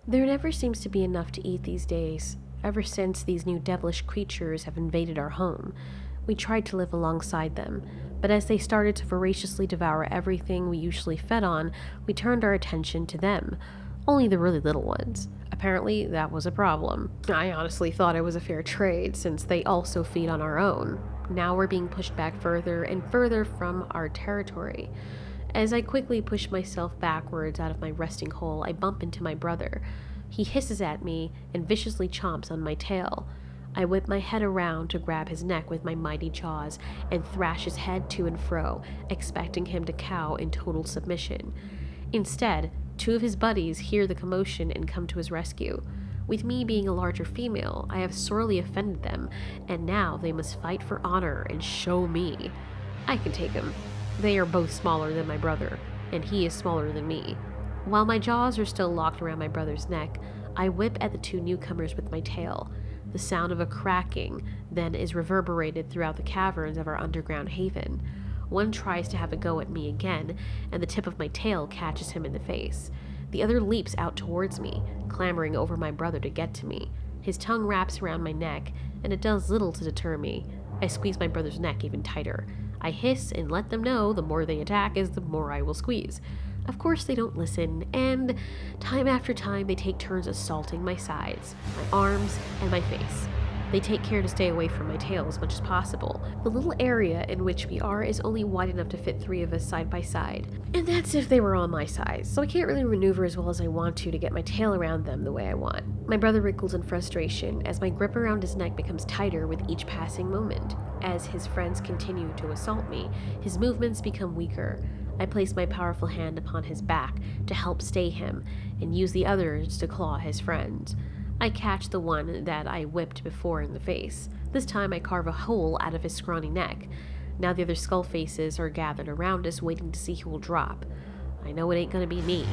There never seems to be enough to eat these days, ever since these new devilish creatures have invaded our home. We tried to live alongside them, but as they started to voraciously devour everything we usually fed on, we turned our attention to them. Only the really little ones. Apparently, that was a problem. I honestly thought it was a fair trade, since they also feed on our own. Now we're being pushed back further and further from our territory. As I quickly push myself backwards out of my resting hole, I bump into my brother. He hisses at me and viciously chomps on my tail. I whip my head around to grab his neck with my mighty jaws and thrash his head to and fro, expecting him to cow in total submission. Instead, two of his buddies hear the commotion and come to his rescue. With me being a larger female, I have sorely offended them, and now they must fight for honor and show me. I can take him. They are both smaller than my brother, and he is smaller than me. While my jaws are still locked around my brother's neck, I whip at the two newcomers with my tail. The sound of a cracking then is reverberated throughout the caverns of our underground haven. One tries to have a go at me again, and the tip of my tail catches him in the face. The other leaps out towards me, clambering over my brother to get to me. His tongue wraps around my neck, and it does little to deter me. I squeeze my brother's neck even tighter. I hiss and let them know the more they attack is the more I will squeeze. Of course they don't listen, and time after time they take turns assaulting my sides, my arms, and my face. They take care to stay away from my tail as much as possible. The little area in which we are is only wide enough to fit three of us side by side, and that's if they were all my size, so I can't really maneuver as well as I want to get my tail around them the way I want. My brother wriggles in frustration as my grip around his neck becomes tighter with each passing moment. As his friends continue to assault me, his movements become weaker. I place my powerful hand upon his back to help stay him and use the others to claw his friends. I catch the one that I whipped before in the face. This time I carve a hole out of his scrawny neck. Now the other skull faces are gathered around us waiting to see who will drop. I know it ain't gonna be me.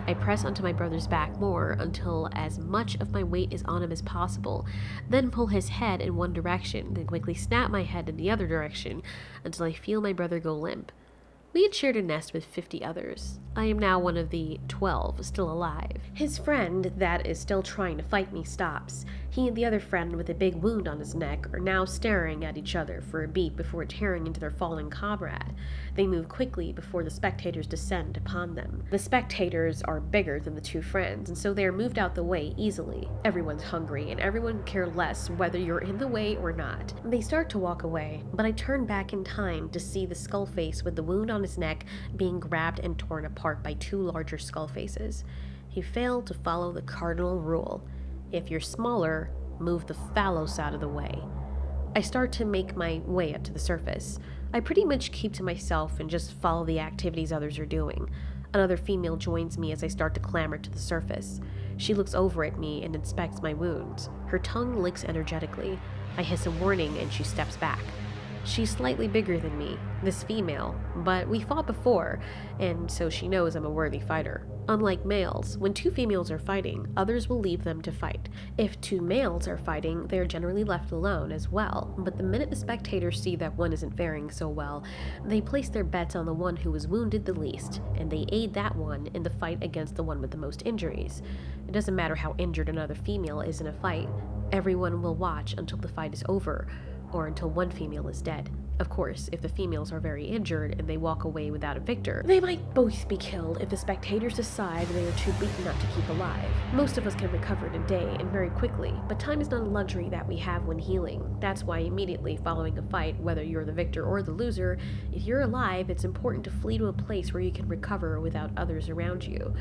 I press onto my brother's back more until as much of my weight is on him as possible, then pull his head in one direction, then quickly snap my head in the other direction until I feel my brother go limp. We had shared a nest with 50 others. I am now one of the 12 still alive. His friend that is still trying to fight me stops. He and the other friend with a big wound on his neck are now staring at each other for a beat before tearing into their fallen comrade. They move quickly before the spectators descend upon them. The spectators are bigger than the two friends, and so they are moved out the way easily. Everyone's hungry, and everyone care less whether you're in the way or not. They start to walk away, but I turn back in time to see the skull face with the wound on his neck being grabbed and torn apart by two larger skull faces. He failed to follow the cardinal rule. If you're smaller, move the phallos out of the way. I start to make my way up to the surface. I pretty much keep to myself and just follow the activities others are doing. Another female joins me as I start to clamber to the surface. She looks over at me and inspects my wounds. Her tongue licks energetically. I hiss a warning and she steps back. She's slightly bigger than me, this female, but we fought before, and so she knows I'm a worthy fighter. Unlike males, when two females are fighting, others will leave them to fight. If two males are fighting, they are generally left alone as well, but the minute the spectators see that one isn't faring so well, they place their bets on the one who was wounded the least, and they aid that one in the fight against the one with the most injuries. It doesn't matter how injured another female is in a fight, everyone will watch until the fight is over, or until one female is dead. Of course, if the females are very injured and they walk away without a victor, they might both be killed if the spectators decide they are too beaten up to keep alive. Most of us can recover in a day and very quickly, but time is not a luxury that we have when healing. That's why immediately following a fight, whether you're the victor or the loser, if you're alive, it's important to flee to a place where you can recover without others around you.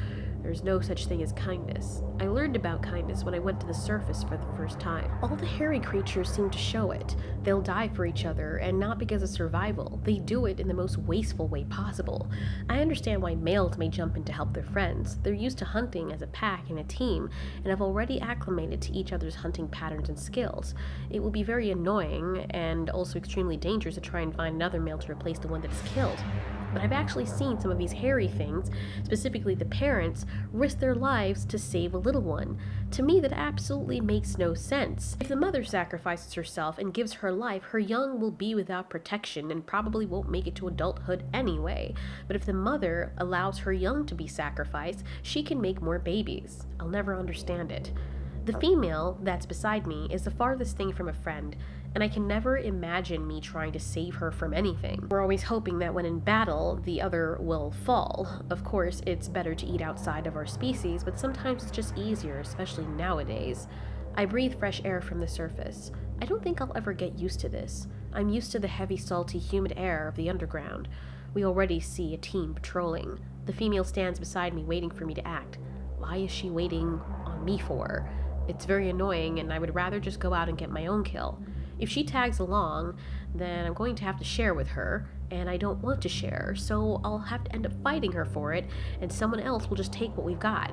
There's no such thing as kindness. I learned about kindness when I went to the surface for the first time. All the hairy creatures seem to show it. They'll die for each other, and not because of survival. They do it in the most wasteful way possible. I understand why males may jump in to help their friends. They're used to hunting as a pack and a team, and have already acclimated to each other's hunting patterns and skills. It will be very annoying, and also extremely dangerous to try and find another male to replace the one that is killed. But I've actually seen some of these hairy things, specifically the parents, risk their lives to save a little one. To me, that absolutely makes no sense. If the mother sacrifices herself and gives her life, her young will be without protection and probably won't make it to adulthood anyway. But if the mother allows her young to be sacrificed, she can make more babies. I'll never understand it. The female that's beside me is the farthest thing from a friend, and I can never imagine me trying to save her from anything. We're always hoping that when in battle, the other will fall. Of course, it's better to eat outside of our species, but sometimes it's just easier, especially nowadays. I breathe fresh air from the surface. I don't think I'll ever get used to this. I'm used to the heavy, salty, humid air of the underground. We already see a team patrolling. The female stands beside me, waiting for me to act. Why is she waiting on me for? It's very annoying, and I would rather just go out and get my own kill. If she tags along, then I'm going to have to share with her, and I don't want to share, so I'll have to end up fighting her for it, and someone else will just take what we've got.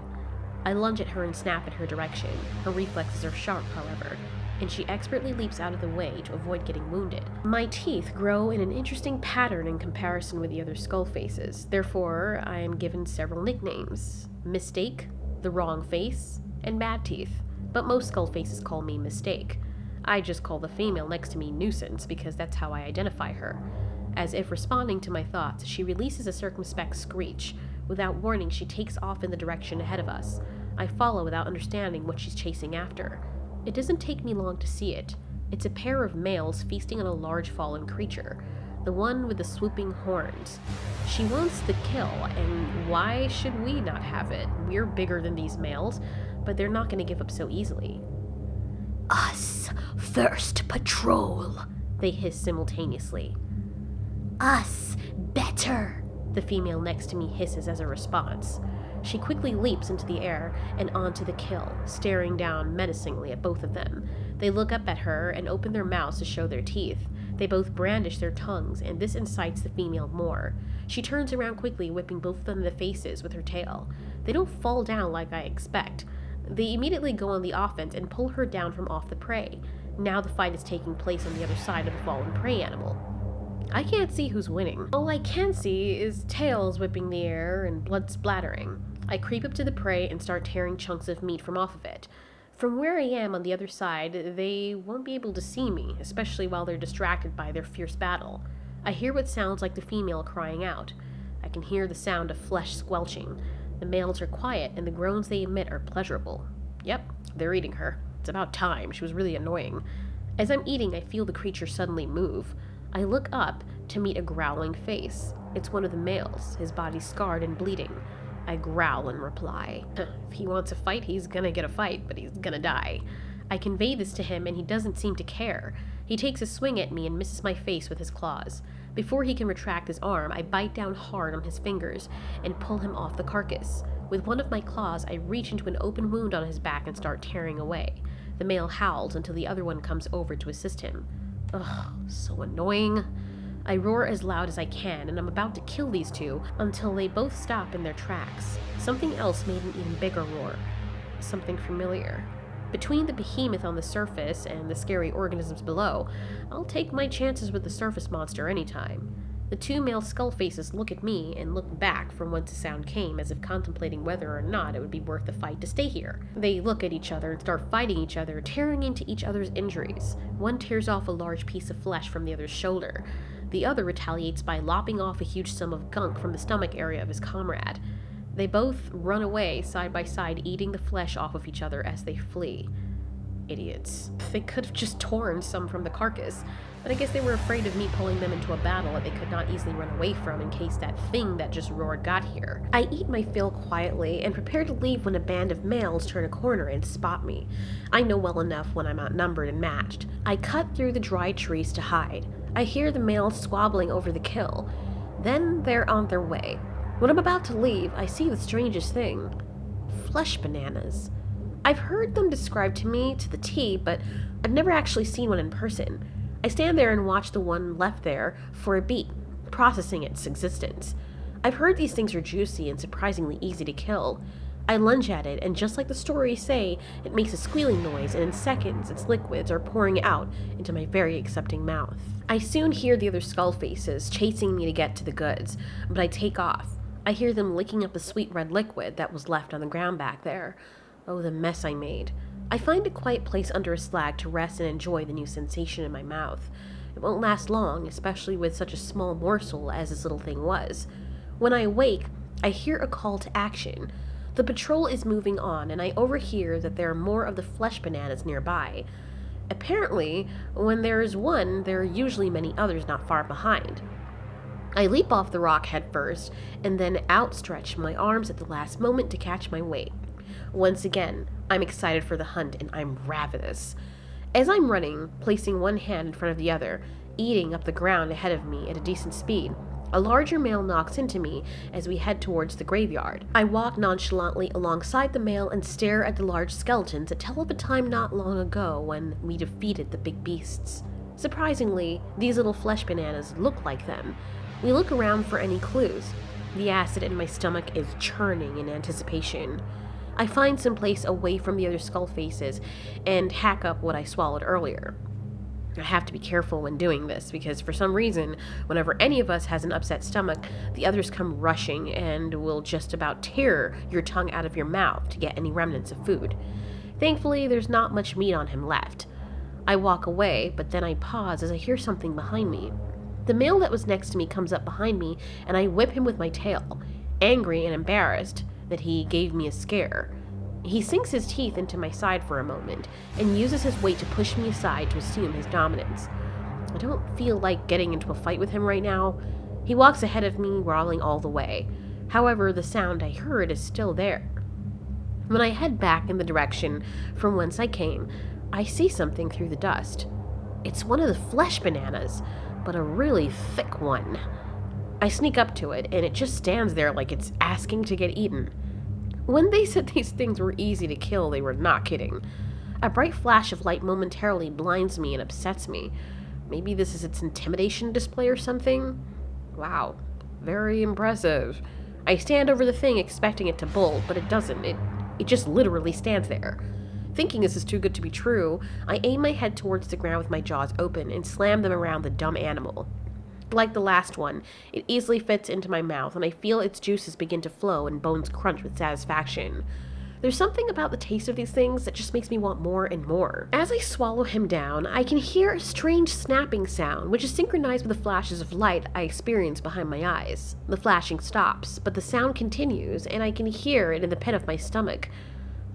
I lunge at her and snap in her direction. Her reflexes are sharp, however, and she expertly leaps out of the way to avoid getting wounded. My teeth grow in an interesting pattern in comparison with the other skull faces. Therefore, I am given several nicknames: Mistake, the Wrong Face, and Bad Teeth. But most skull faces call me Mistake. I just call the female next to me Nuisance because that's how I identify her. As if responding to my thoughts, she releases a circumspect screech. Without warning, she takes off in the direction ahead of us. I follow without understanding what she's chasing after. It doesn't take me long to see it. It's a pair of males feasting on a large fallen creature, the one with the swooping horns. She wants the kill, and why should we not have it? We're bigger than these males, but they're not going to give up so easily. Us first patrol, they hiss simultaneously. Us better, the female next to me hisses as a response. She quickly leaps into the air and onto the kill, staring down menacingly at both of them. They look up at her and open their mouths to show their teeth. They both brandish their tongues, and this incites the female more. She turns around quickly, whipping both of them in the faces with her tail. They don't fall down like I expect. They immediately go on the offense and pull her down from off the prey. Now the fight is taking place on the other side of the fallen prey animal. I can't see who's winning. All I can see is tails whipping the air and blood splattering. I creep up to the prey and start tearing chunks of meat from off of it. From where I am on the other side, they won't be able to see me, especially while they're distracted by their fierce battle. I hear what sounds like the female crying out. I can hear the sound of flesh squelching. The males are quiet, and the groans they emit are pleasurable. Yep, they're eating her. It's about time. She was really annoying. As I'm eating, I feel the creature suddenly move. I look up to meet a growling face. It's one of the males, his body scarred and bleeding. I growl in reply. If he wants a fight, he's gonna get a fight, but he's gonna die. I convey this to him, and he doesn't seem to care. He takes a swing at me and misses my face with his claws. Before he can retract his arm, I bite down hard on his fingers and pull him off the carcass. With one of my claws, I reach into an open wound on his back and start tearing away. The male howls until the other one comes over to assist him. Ugh, so annoying. I roar as loud as I can, and I'm about to kill these two until they both stop in their tracks. Something else made an even bigger roar. Something familiar. Between the behemoth on the surface and the scary organisms below, I'll take my chances with the surface monster anytime. The two male skull faces look at me and look back from whence the sound came, as if contemplating whether or not it would be worth the fight to stay here. They look at each other and start fighting each other, tearing into each other's injuries. One tears off a large piece of flesh from the other's shoulder. The other retaliates by lopping off a huge sum of gunk from the stomach area of his comrade. They both run away side by side, eating the flesh off of each other as they flee. Idiots. They could have just torn some from the carcass, but I guess they were afraid of me pulling them into a battle that they could not easily run away from in case that thing that just roared got here. I eat my fill quietly and prepare to leave when a band of males turn a corner and spot me. I know well enough when I'm outnumbered and matched. I cut through the dry trees to hide. I hear the males squabbling over the kill. Then they're on their way. When I'm about to leave, I see the strangest thing. Flesh bananas. I've heard them described to me to the T, but I've never actually seen one in person. I stand there and watch the one left there for a beat, processing its existence. I've heard these things are juicy and surprisingly easy to kill. I lunge at it, and just like the stories say, it makes a squealing noise, and in seconds, its liquids are pouring out into my very accepting mouth. I soon hear the other skull faces chasing me to get to the goods, but I take off. I hear them licking up the sweet red liquid that was left on the ground back there. Oh, the mess I made. I find a quiet place under a slag to rest and enjoy the new sensation in my mouth. It won't last long, especially with such a small morsel as this little thing was. When I awake, I hear a call to action. The patrol is moving on, and I overhear that there are more of the flesh bananas nearby. Apparently, when there is one, there are usually many others not far behind. I leap off the rock head first, and then outstretch my arms at the last moment to catch my weight. Once again, I'm excited for the hunt, and I'm ravenous. As I'm running, placing one hand in front of the other, eating up the ground ahead of me at a decent speed, a larger male knocks into me as we head towards the graveyard. I walk nonchalantly alongside the male and stare at the large skeletons that tell of a time not long ago when we defeated the big beasts. Surprisingly, these little flesh bananas look like them. We look around for any clues. The acid in my stomach is churning in anticipation. I find some place away from the other skull faces and hack up what I swallowed earlier. I have to be careful when doing this because for some reason, whenever any of us has an upset stomach, the others come rushing and will just about tear your tongue out of your mouth to get any remnants of food. Thankfully, there's not much meat on him left. I walk away, but then I pause as I hear something behind me. The male that was next to me comes up behind me, and I whip him with my tail, angry and embarrassed that he gave me a scare. He sinks his teeth into my side for a moment and uses his weight to push me aside to assume his dominance. I don't feel like getting into a fight with him right now. He walks ahead of me, growling all the way. However, the sound I heard is still there. When I head back in the direction from whence I came, I see something through the dust. It's one of the flesh bananas, but a really thick one. I sneak up to it, and it just stands there like it's asking to get eaten. When they said these things were easy to kill, they were not kidding. A bright flash of light momentarily blinds me and upsets me. Maybe this is its intimidation display or something? Wow, very impressive. I stand over the thing expecting it to bolt, but it doesn't. It just literally stands there. Thinking this is too good to be true, I aim my head towards the ground with my jaws open and slam them around the dumb animal. Like the last one, it easily fits into my mouth, and I feel its juices begin to flow and bones crunch with satisfaction. There's something about the taste of these things that just makes me want more and more. As I swallow him down, I can hear a strange snapping sound, which is synchronized with the flashes of light I experience behind my eyes. The flashing stops, but the sound continues, and I can hear it in the pit of my stomach.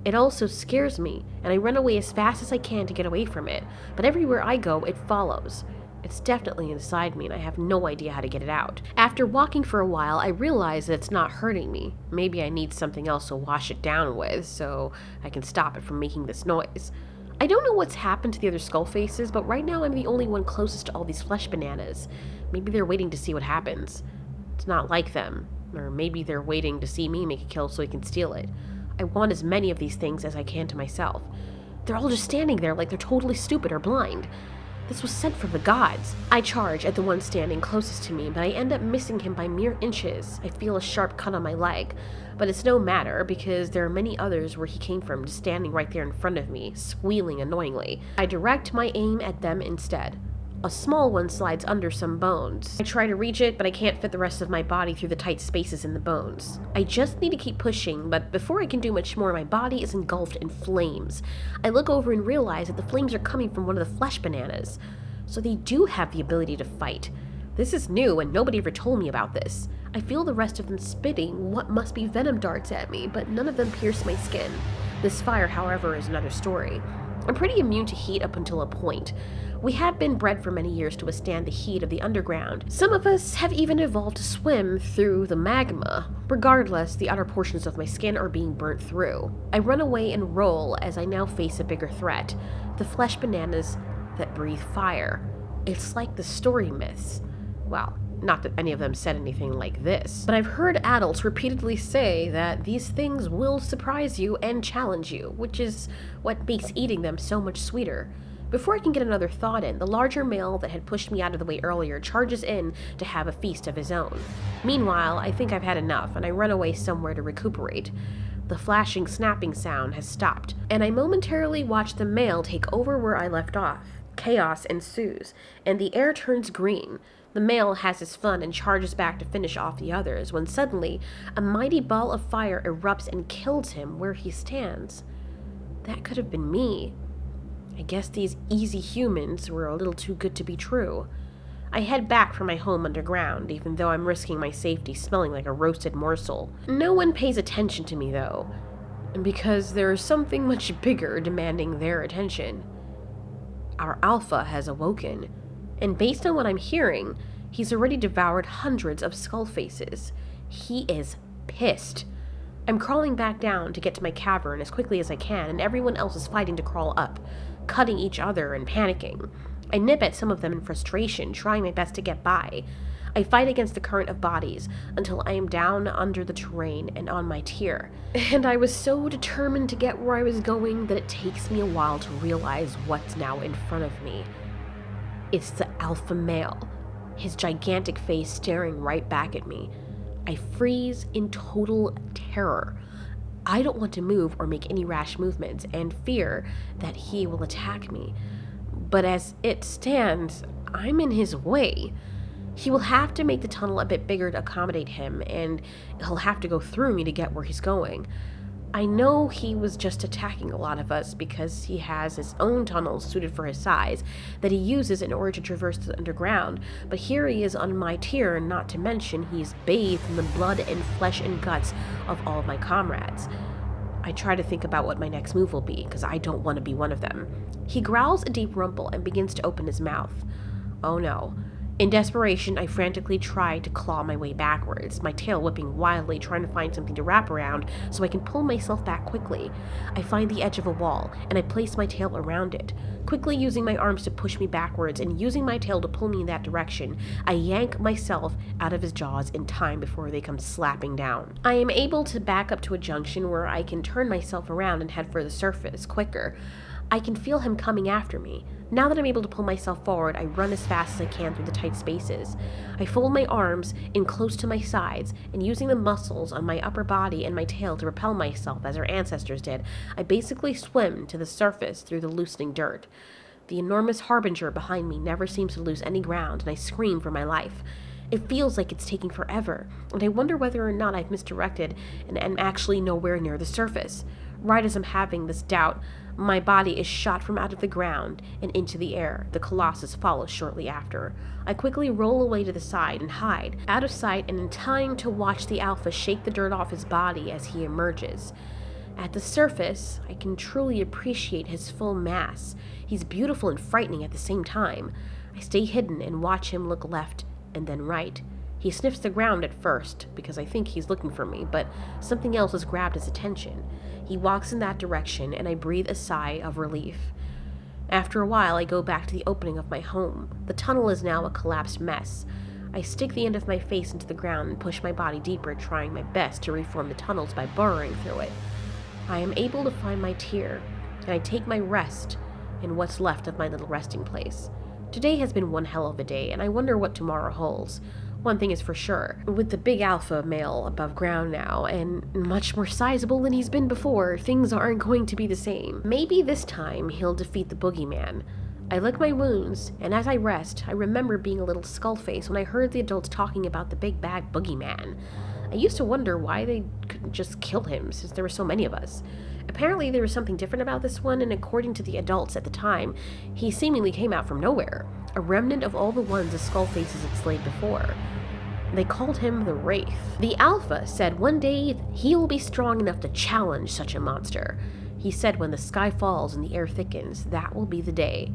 It also scares me, and I run away as fast as I can to get away from it, but everywhere I go, it follows. It's definitely inside me, and I have no idea how to get it out. After walking for a while, I realize that it's not hurting me. Maybe I need something else to wash it down with, so I can stop it from making this noise. I don't know what's happened to the other skull faces, but right now I'm the only one closest to all these flesh bananas. Maybe they're waiting to see what happens. It's not like them. Or maybe they're waiting to see me make a kill so they can steal it. I want as many of these things as I can to myself. They're all just standing there like they're totally stupid or blind. This was sent from the gods. I charge at the one standing closest to me, but I end up missing him by mere inches. I feel a sharp cut on my leg, but it's no matter because there are many others where he came from just standing right there in front of me, squealing annoyingly. I direct my aim at them instead. A small one slides under some bones. I try to reach it, but I can't fit the rest of my body through the tight spaces in the bones. I just need to keep pushing, but before I can do much more, my body is engulfed in flames. I look over and realize that the flames are coming from one of the flesh bananas. So they do have the ability to fight. This is new, and nobody ever told me about this. I feel the rest of them spitting what must be venom darts at me, but none of them pierce my skin. This fire, however, is another story. I'm pretty immune to heat up until a point. We have been bred for many years to withstand the heat of the underground. Some of us have even evolved to swim through the magma. Regardless, the outer portions of my skin are being burnt through. I run away and roll as I now face a bigger threat. The flesh bananas that breathe fire. It's like the story myths. Well, not that any of them said anything like this, but I've heard adults repeatedly say that these things will surprise you and challenge you, which is what makes eating them so much sweeter. Before I can get another thought in, the larger male that had pushed me out of the way earlier charges in to have a feast of his own. Meanwhile, I think I've had enough, and I run away somewhere to recuperate. The flashing, snapping sound has stopped, and I momentarily watch the male take over where I left off. Chaos ensues, and the air turns green. The male has his fun and charges back to finish off the others, when suddenly a mighty ball of fire erupts and kills him where he stands. That could have been me. I guess these easy humans were a little too good to be true. I head back for my home underground, even though I'm risking my safety smelling like a roasted morsel. No one pays attention to me, though, because there is something much bigger demanding their attention. Our alpha has awoken, and based on what I'm hearing, he's already devoured hundreds of skull faces. He is pissed. I'm crawling back down to get to my cavern as quickly as I can, and everyone else is fighting to crawl up, cutting each other and panicking. I nip at some of them in frustration, trying my best to get by. I fight against the current of bodies until I am down under the terrain and on my tier. And I was so determined to get where I was going that it takes me a while to realize what's now in front of me. It's the alpha male, his gigantic face staring right back at me. I freeze in total terror. I don't want to move or make any rash movements and fear that he will attack me. But as it stands, I'm in his way. He will have to make the tunnel a bit bigger to accommodate him, and he'll have to go through me to get where he's going. I know he was just attacking a lot of us because he has his own tunnels suited for his size that he uses in order to traverse the underground, but here he is on my tier, not to mention he's bathed in the blood and flesh and guts of all of my comrades. I try to think about what my next move will be, because I don't want to be one of them. He growls a deep rumble and begins to open his mouth. Oh no. In desperation, I frantically try to claw my way backwards, my tail whipping wildly, trying to find something to wrap around so I can pull myself back quickly. I find the edge of a wall, and I place my tail around it. Quickly using my arms to push me backwards and using my tail to pull me in that direction, I yank myself out of his jaws in time before they come slapping down. I am able to back up to a junction where I can turn myself around and head for the surface quicker. I can feel him coming after me. Now that I'm able to pull myself forward, I run as fast as I can through the tight spaces. I fold my arms in close to my sides, and using the muscles on my upper body and my tail to propel myself as our ancestors did, I basically swim to the surface through the loosening dirt. The enormous harbinger behind me never seems to lose any ground, and I scream for my life. It feels like it's taking forever, and I wonder whether or not I've misdirected and am actually nowhere near the surface. Right as I'm having this doubt, my body is shot from out of the ground and into the air. The Colossus follows shortly after. I quickly roll away to the side and hide, out of sight and in time to watch the Alpha shake the dirt off his body as he emerges. At the surface, I can truly appreciate his full mass. He's beautiful and frightening at the same time. I stay hidden and watch him look left and then right. He sniffs the ground at first, because I think he's looking for me, but something else has grabbed his attention. He walks in that direction, and I breathe a sigh of relief. After a while, I go back to the opening of my home. The tunnel is now a collapsed mess. I stick the end of my face into the ground and push my body deeper, trying my best to reform the tunnels by burrowing through it. I am able to find my tier, and I take my rest in what's left of my little resting place. Today has been one hell of a day, and I wonder what tomorrow holds. One thing is for sure, with the big alpha male above ground now, and much more sizable than he's been before, things aren't going to be the same. Maybe this time he'll defeat the boogeyman. I lick my wounds, and as I rest, I remember being a little skullface when I heard the adults talking about the big bad boogeyman. I used to wonder why they couldn't just kill him, since there were so many of us. Apparently there was something different about this one, and according to the adults at the time, he seemingly came out from nowhere, a remnant of all the ones the skullfaces had slayed before. They called him the Wraith. The Alpha said one day he will be strong enough to challenge such a monster. He said when the sky falls and the air thickens, that will be the day.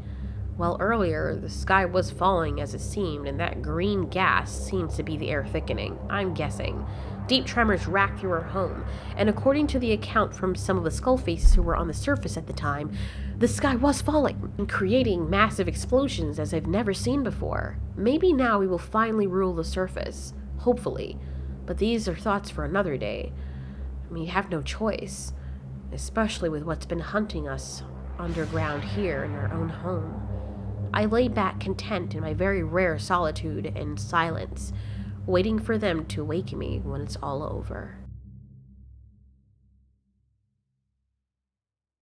Well, earlier, the sky was falling as it seemed, and that green gas seems to be the air thickening, I'm guessing. Deep tremors racked through our home, and according to the account from some of the skullfaces who were on the surface at the time, the sky was falling and creating massive explosions as I've never seen before. Maybe now we will finally rule the surface. Hopefully. But these are thoughts for another day. We have no choice, especially with what's been hunting us underground here in our own home. I lay back content in my very rare solitude and silence, waiting for them to wake me when it's all over.